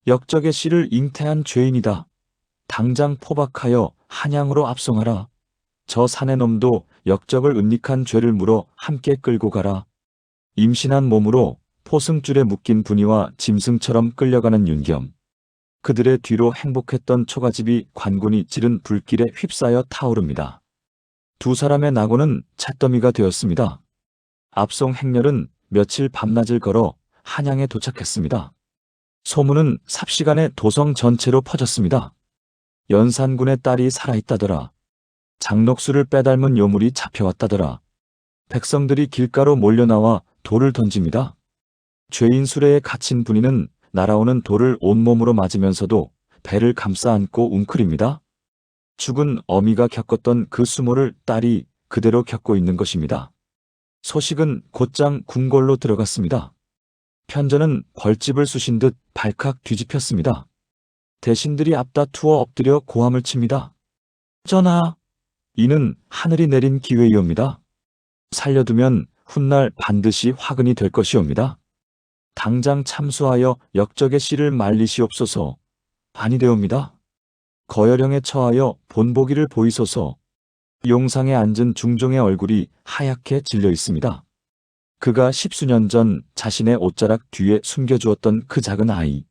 S2: 역적의 씨를 잉태한 죄인이다. 당장 포박하여 한양으로 압송하라. 저 사내 놈도 역적을 은닉한 죄를 물어 함께 끌고 가라. 임신한 몸으로 포승줄에 묶인 분이와 짐승처럼 끌려가는 윤겸. 그들의 뒤로 행복했던 초가집이 관군이 지른 불길에 휩싸여 타오릅니다. 두 사람의 낙오는 잿더미가 되었습니다. 압송 행렬은 며칠 밤낮을 걸어 한양에 도착했습니다. 소문은 삽시간에 도성 전체로 퍼졌습니다. 연산군의 딸이 살아있다더라. 장록수를 빼닮은 요물이 잡혀왔다더라. 백성들이 길가로 몰려나와 돌을 던집니다. 죄인 수레에 갇힌 분이는 날아오는 돌을 온몸으로 맞으면서도 배를 감싸 안고 웅크립니다. 죽은 어미가 겪었던 그 수모를 딸이 그대로 겪고 있는 것입니다. 소식은 곧장 궁궐로 들어갔습니다. 편전은 벌집을 쑤신 듯 발칵 뒤집혔습니다. 대신들이 앞다투어 엎드려 고함을 칩니다. 전하, 이는 하늘이 내린 기회이옵니다. 살려두면 훗날 반드시 화근이 될 것이옵니다. 당장 참수하여 역적의 씨를 말리시옵소서. 아니되옵니다. 거열형에 처하여 본보기를 보이소서. 용상에 앉은 중종의 얼굴이 하얗게 질려 있습니다. 그가 십수년 전 자신의 옷자락 뒤에 숨겨주었던 그 작은 아이.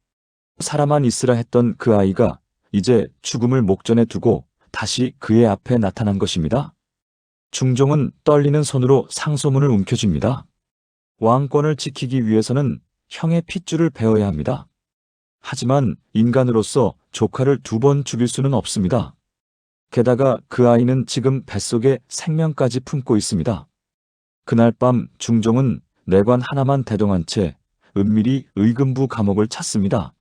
S2: 살아만 있으라 했던 그 아이가 이제 죽음을 목전에 두고 다시 그의 앞에 나타난 것입니다. 중종은 떨리는 손으로 상소문을 움켜쥡니다. 왕권을 지키기 위해서는 형의 핏줄을 베어야 합니다. 하지만 인간으로서 조카를 2번 죽일 수는 없습니다. 게다가 그 아이는 지금 뱃속에 생명까지 품고 있습니다. 그날 밤 중종은 내관 하나만 대동한 채 은밀히 의금부 감옥을 찾습니다.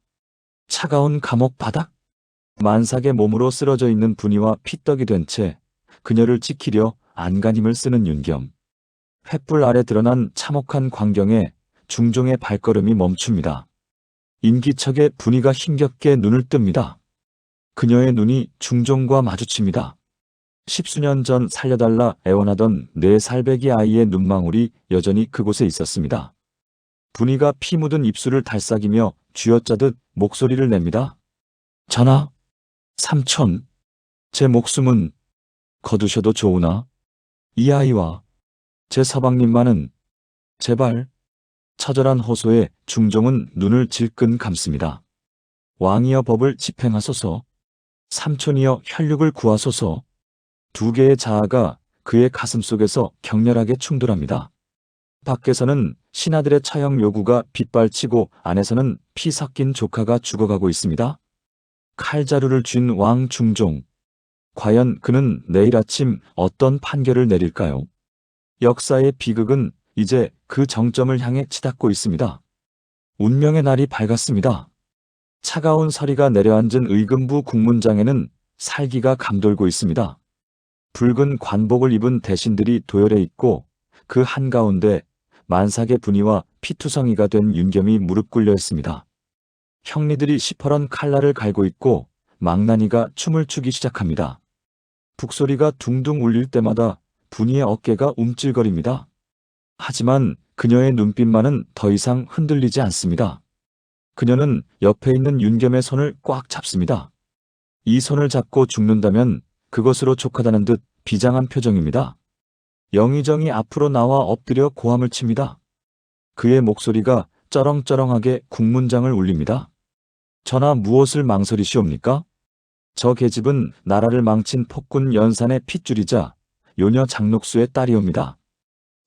S2: 차가운 감옥 바닥? 만삭의 몸으로 쓰러져 있는 분이와 피떡이 된 채 그녀를 지키려 안간힘을 쓰는 윤겸. 횃불 아래 드러난 참혹한 광경에 중종의 발걸음이 멈춥니다. 인기척에 분이가 힘겹게 눈을 뜹니다. 그녀의 눈이 중종과 마주칩니다. 십수년 전 살려달라 애원하던 4살배기 아이의 눈망울이 여전히 그곳에 있었습니다. 분이가 피 묻은 입술을 달싹이며 쥐어짜듯 목소리를 냅니다. 전하, 삼촌, 제 목숨은 거두셔도 좋으나 이 아이와 제 서방님만은 제발. 처절한 호소에 중종은 눈을 질끈 감습니다. 왕이여 법을 집행하소서. 삼촌이여 혈육을 구하소서. 2개의 자아가 그의 가슴 속에서 격렬하게 충돌합니다. 밖에서는 신하들의 처형 요구가 빗발치고 안에서는 피 섞인 조카가 죽어가고 있습니다. 칼자루를 쥔 왕 중종. 과연 그는 내일 아침 어떤 판결을 내릴까요? 역사의 비극은 이제 그 정점을 향해 치닫고 있습니다. 운명의 날이 밝았습니다. 차가운 서리가 내려앉은 의금부 국문장에는 살기가 감돌고 있습니다. 붉은 관복을 입은 대신들이 도열해 있고 그 한가운데 만삭의 분이와 피투성이가 된 윤겸이 무릎 꿇려 있습니다. 형리들이 시퍼런 칼날을 갈고 있고 망나니가 춤을 추기 시작합니다. 북소리가 둥둥 울릴 때마다 분이의 어깨가 움찔거립니다. 하지만 그녀의 눈빛만은 더 이상 흔들리지 않습니다. 그녀는 옆에 있는 윤겸의 손을 꽉 잡습니다. 이 손을 잡고 죽는다면 그것으로 족하다는 듯 비장한 표정입니다. 영의정이 앞으로 나와 엎드려 고함을 칩니다. 그의 목소리가 쩌렁쩌렁하게 국문장을 울립니다. 전하 무엇을 망설이시옵니까? 저 계집은 나라를 망친 폭군 연산의 핏줄이자 요녀 장녹수의 딸이옵니다.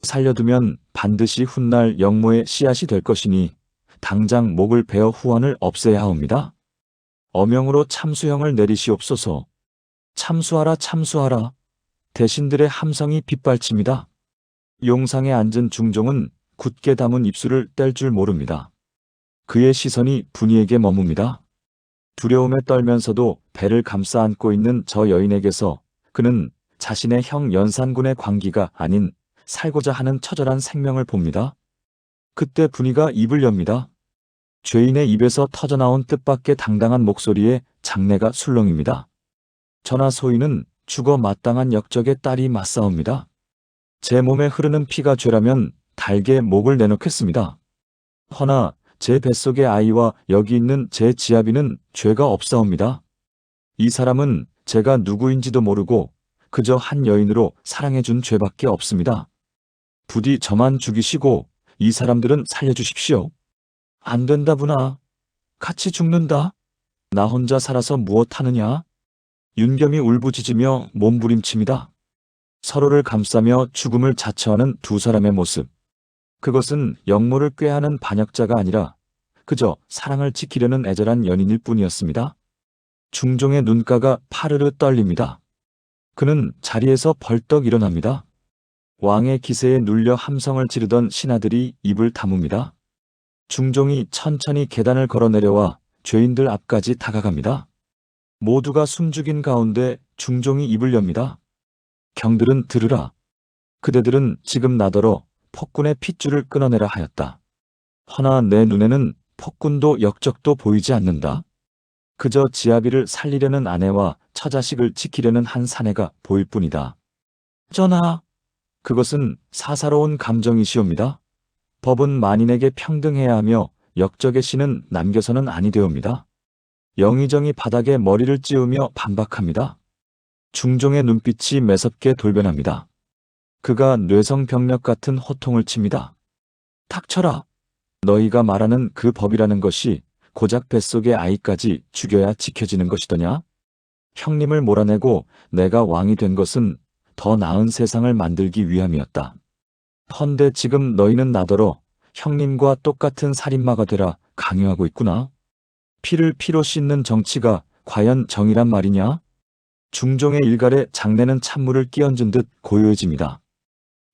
S2: 살려두면 반드시 훗날 영모의 씨앗이 될 것이니 당장 목을 베어 후원을 없애야 하옵니다. 어명으로 참수형을 내리시옵소서. 참수하라 참수하라. 대신들의 함성이 빗발칩니다. 용상에 앉은 중종은 굳게 담은 입술을 뗄 줄 모릅니다. 그의 시선이 분이에게 머뭅니다. 두려움에 떨면서도 배를 감싸 안고 있는 저 여인에게서 그는 자신의 형 연산군의 광기가 아닌 살고자 하는 처절한 생명을 봅니다. 그때 분이가 입을 엽니다. 죄인의 입에서 터져나온 뜻밖의 당당한 목소리에 장내가 술렁입니다. 전하 소인은 죽어 마땅한 역적의 딸이 맞사옵니다. 제 몸에 흐르는 피가 죄라면 달게 목을 내놓겠습니다. 허나 제 뱃속의 아이와 여기 있는 제 지아비는 죄가 없사옵니다. 이 사람은 제가 누구인지도 모르고 그저 한 여인으로 사랑해준 죄밖에 없습니다. 부디 저만 죽이시고 이 사람들은 살려주십시오. 안 된다 분아. 같이 죽는다. 나 혼자 살아서 무엇하느냐. 윤겸이 울부짖으며 몸부림칩니다. 서로를 감싸며 죽음을 자처하는 2사람의 모습. 그것은 영모를 꾀하는 반역자가 아니라 그저 사랑을 지키려는 애절한 연인일 뿐이었습니다. 중종의 눈가가 파르르 떨립니다. 그는 자리에서 벌떡 일어납니다. 왕의 기세에 눌려 함성을 지르던 신하들이 입을 다뭅니다. 중종이 천천히 계단을 걸어 내려와 죄인들 앞까지 다가갑니다. 모두가 숨죽인 가운데 중종이 입을 엽니다. 경들은 들으라. 그대들은 지금 나더러 폭군의 핏줄을 끊어내라 하였다. 허나 내 눈에는 폭군도 역적도 보이지 않는다. 그저 지아비를 살리려는 아내와 처자식을 지키려는 한 사내가 보일 뿐이다. 전하, 그것은 사사로운 감정이시옵니다. 법은 만인에게 평등해야 하며 역적의 신은 남겨서는 아니 되옵니다. 영의정이 바닥에 머리를 찌우며 반박합니다. 중종의 눈빛이 매섭게 돌변합니다. 그가 뇌성병력 같은 호통을 칩니다. 닥쳐라. 너희가 말하는 그 법이라는 것이 고작 뱃속의 아이까지 죽여야 지켜지는 것이더냐? 형님을 몰아내고 내가 왕이 된 것은 더 나은 세상을 만들기 위함이었다. 헌데 지금 너희는 나더러 형님과 똑같은 살인마가 되라 강요하고 있구나. 피를 피로 씻는 정치가 과연 정의란 말이냐? 중종의 일갈에 장내는 찬물을 끼얹은 듯 고요해집니다.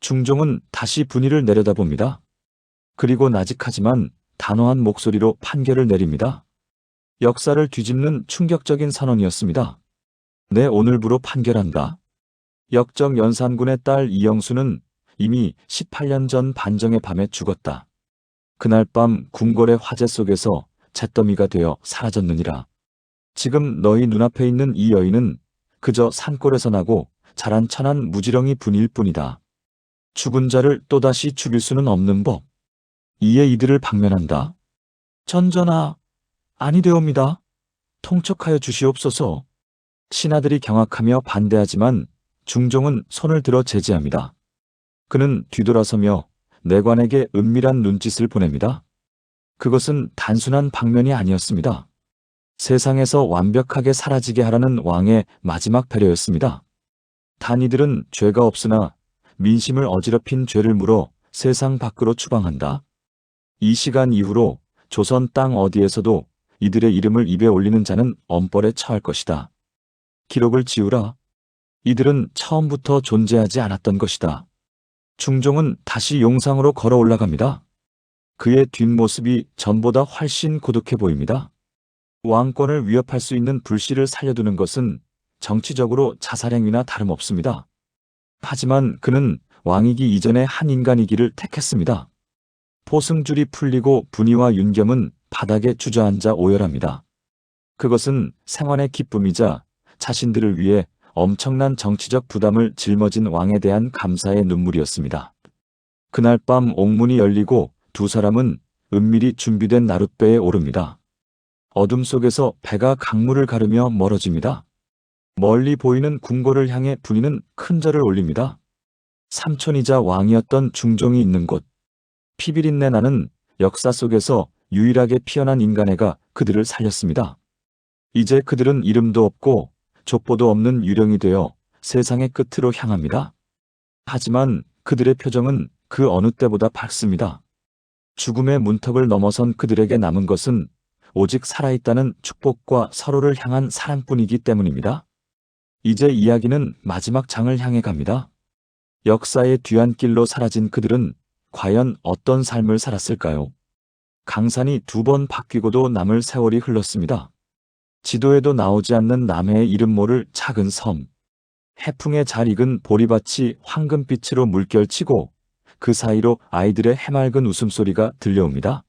S2: 중종은 다시 분위를 내려다봅니다. 그리고 나직하지만 단호한 목소리로 판결을 내립니다. 역사를 뒤집는 충격적인 선언이었습니다. 내 오늘부로 판결한다. 역적 연산군의 딸 이영수는 이미 18년 전 반정의 밤에 죽었다. 그날 밤 궁궐의 화재 속에서 잿더미가 되어 사라졌느니라. 지금 너희 눈앞에 있는 이 여인은 그저 산골에서 나고 자란 천한 무지렁이 분일 뿐이다. 죽은 자를 또다시 죽일 수는 없는 법. 이에 이들을 방면한다. 전전하, 아니되옵니다. 통촉하여 주시옵소서. 신하들이 경악하며 반대하지만 중종은 손을 들어 제지합니다. 그는 뒤돌아서며 내관에게 은밀한 눈짓을 보냅니다. 그것은 단순한 방면이 아니었습니다. 세상에서 완벽하게 사라지게 하라는 왕의 마지막 배려였습니다. 단 이들은 죄가 없으나 민심을 어지럽힌 죄를 물어 세상 밖으로 추방한다. 이 시간 이후로 조선 땅 어디에서도 이들의 이름을 입에 올리는 자는 엄벌에 처할 것이다. 기록을 지우라. 이들은 처음부터 존재하지 않았던 것이다. 중종은 다시 용상으로 걸어 올라갑니다. 그의 뒷모습이 전보다 훨씬 고독해 보입니다. 왕권을 위협할 수 있는 불씨를 살려두는 것은 정치적으로 자살행위나 다름없습니다. 하지만 그는 왕이기 이전의 한 인간이기를 택했습니다. 포승줄이 풀리고 분이와 윤겸은 바닥에 주저앉아 오열합니다. 그것은 생활의 기쁨이자 자신들을 위해 엄청난 정치적 부담을 짊어진 왕에 대한 감사의 눈물이었습니다. 그날 밤 옥문이 열리고 두 사람은 은밀히 준비된 나룻배에 오릅니다. 어둠 속에서 배가 강물을 가르며 멀어집니다. 멀리 보이는 궁궐을 향해 분이는 큰 절을 올립니다. 삼촌이자 왕이었던 중종이 있는 곳. 피비린내 나는 역사 속에서 유일하게 피어난 인간애가 그들을 살렸습니다. 이제 그들은 이름도 없고 족보도 없는 유령이 되어 세상의 끝으로 향합니다. 하지만 그들의 표정은 그 어느 때보다 밝습니다. 죽음의 문턱을 넘어선 그들에게 남은 것은 오직 살아있다는 축복과 서로를 향한 사랑뿐이기 때문입니다. 이제 이야기는 마지막 장을 향해 갑니다. 역사의 뒤안길로 사라진 그들은 과연 어떤 삶을 살았을까요? 강산이 2번 바뀌고도 남을 세월이 흘렀습니다. 지도에도 나오지 않는 남해의 이름 모를 작은 섬. 해풍에 잘 익은 보리밭이 황금빛으로 물결치고 그 사이로 아이들의 해맑은 웃음소리가 들려옵니다.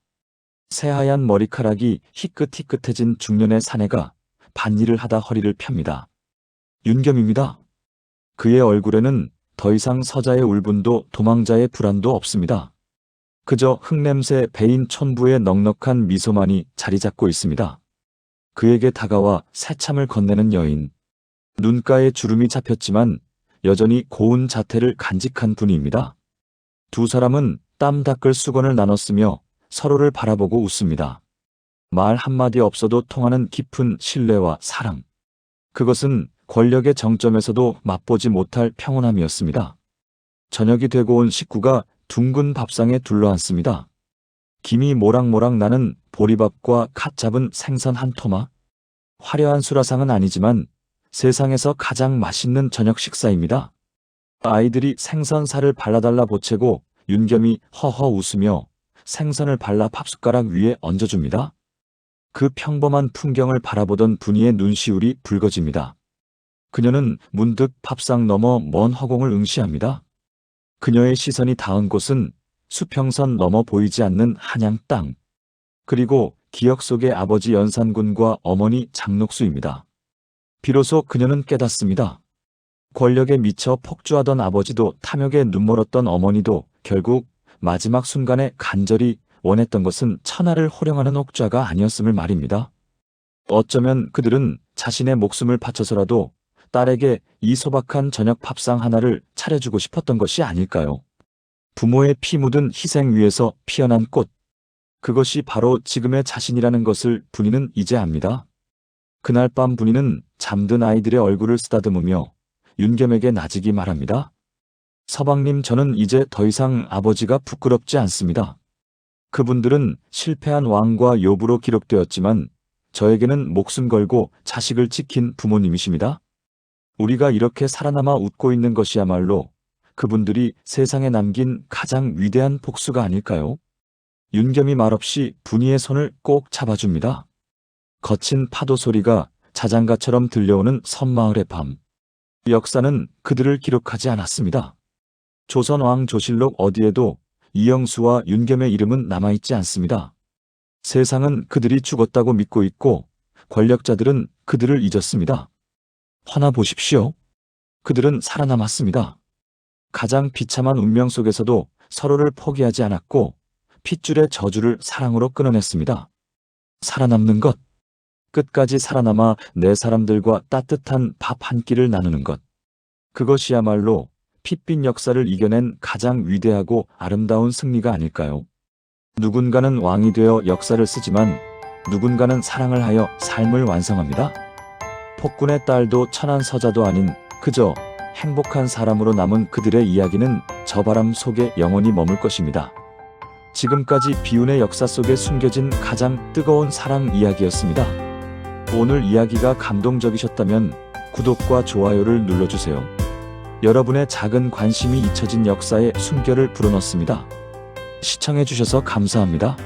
S2: 새하얀 머리카락이 희끗희끗해진 중년의 사내가 밭일을 하다 허리를 펴니다. 윤겸입니다. 그의 얼굴에는 더 이상 서자의 울분도 도망자의 불안도 없습니다. 그저 흙냄새 배인 촌부의 넉넉한 미소만이 자리 잡고 있습니다. 그에게 다가와 새참을 건네는 여인. 눈가에 주름이 잡혔지만 여전히 고운 자태를 간직한 분입니다. 두 사람은 땀 닦을 수건을 나눴으며 서로를 바라보고 웃습니다. 말 한마디 없어도 통하는 깊은 신뢰와 사랑. 그것은 권력의 정점에서도 맛보지 못할 평온함이었습니다. 저녁이 되고 온 식구가 둥근 밥상에 둘러앉습니다. 김이 모락모락 나는 보리밥과 갓 잡은 생선 한 토막. 화려한 수라상은 아니지만 세상에서 가장 맛있는 저녁 식사입니다. 아이들이 생선살을 발라달라 보채고 윤겸이 허허 웃으며 생선을 발라 밥숟가락 위에 얹어줍니다. 그 평범한 풍경을 바라보던 분이의 눈시울이 붉어집니다. 그녀는 문득 밥상 너머 먼 허공을 응시합니다. 그녀의 시선이 닿은 곳은 수평선 넘어 보이지 않는 한양 땅, 그리고 기억 속의 아버지 연산군과 어머니 장녹수입니다. 비로소 그녀는 깨닫습니다. 권력에 미쳐 폭주하던 아버지도 탐욕에 눈멀었던 어머니도 결국 마지막 순간에 간절히 원했던 것은 천하를 호령하는 옥좌가 아니었음을 말입니다. 어쩌면 그들은 자신의 목숨을 바쳐서라도 딸에게 이 소박한 저녁 밥상 하나를 차려주고 싶었던 것이 아닐까요? 부모의 피 묻은 희생 위에서 피어난 꽃. 그것이 바로 지금의 자신이라는 것을 분이는 이제 압니다. 그날 밤 분이는 잠든 아이들의 얼굴을 쓰다듬으며 윤겸에게 나직이 말합니다. 서방님, 저는 이제 더 이상 아버지가 부끄럽지 않습니다. 그분들은 실패한 왕과 요부로 기록되었지만 저에게는 목숨 걸고 자식을 지킨 부모님이십니다. 우리가 이렇게 살아남아 웃고 있는 것이야말로 그분들이 세상에 남긴 가장 위대한 복수가 아닐까요? 윤겸이 말없이 분이의 손을 꼭 잡아줍니다. 거친 파도 소리가 자장가처럼 들려오는 섬마을의 밤. 역사는 그들을 기록하지 않았습니다. 조선왕 조실록 어디에도 이영수와 윤겸의 이름은 남아있지 않습니다. 세상은 그들이 죽었다고 믿고 있고 권력자들은 그들을 잊었습니다. 허나 보십시오. 그들은 살아남았습니다. 가장 비참한 운명 속에서도 서로를 포기하지 않았고 핏줄의 저주를 사랑으로 끊어냈습니다. 살아남는 것, 끝까지 살아남아 내 사람들과 따뜻한 밥 한 끼를 나누는 것, 그것이야말로 핏빛 역사를 이겨낸 가장 위대하고 아름다운 승리가 아닐까요? 누군가는 왕이 되어 역사를 쓰지만 누군가는 사랑을 하여 삶을 완성합니다. 폭군의 딸도 천한 서자도 아닌 그저 행복한 사람으로 남은 그들의 이야기는 저 바람 속에 영원히 머물 것입니다. 지금까지 비운의 역사 속에 숨겨진 가장 뜨거운 사랑 이야기였습니다. 오늘 이야기가 감동적이셨다면 구독과 좋아요를 눌러주세요. 여러분의 작은 관심이 잊혀진 역사의 숨결을 불어넣습니다. 시청해주셔서 감사합니다.